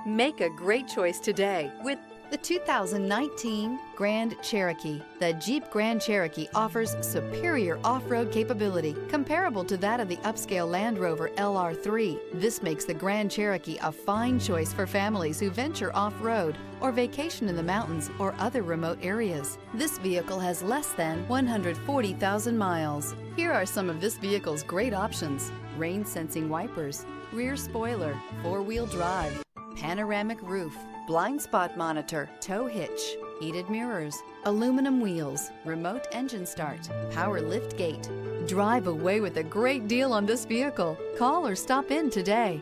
Make a great choice today with the 2019 Grand Cherokee. The Jeep Grand Cherokee offers superior off-road capability comparable to that of the upscale Land Rover LR3. This makes the Grand Cherokee a fine choice for families who venture off-road or vacation in the mountains or other remote areas. This vehicle has less than 140,000 miles. Here are some of this vehicle's great options: rain-sensing wipers, rear spoiler, four-wheel drive, panoramic roof, blind spot monitor, tow hitch, heated mirrors, aluminum wheels, remote engine start, power lift gate. Drive away with a great deal on this vehicle. Call or stop in today.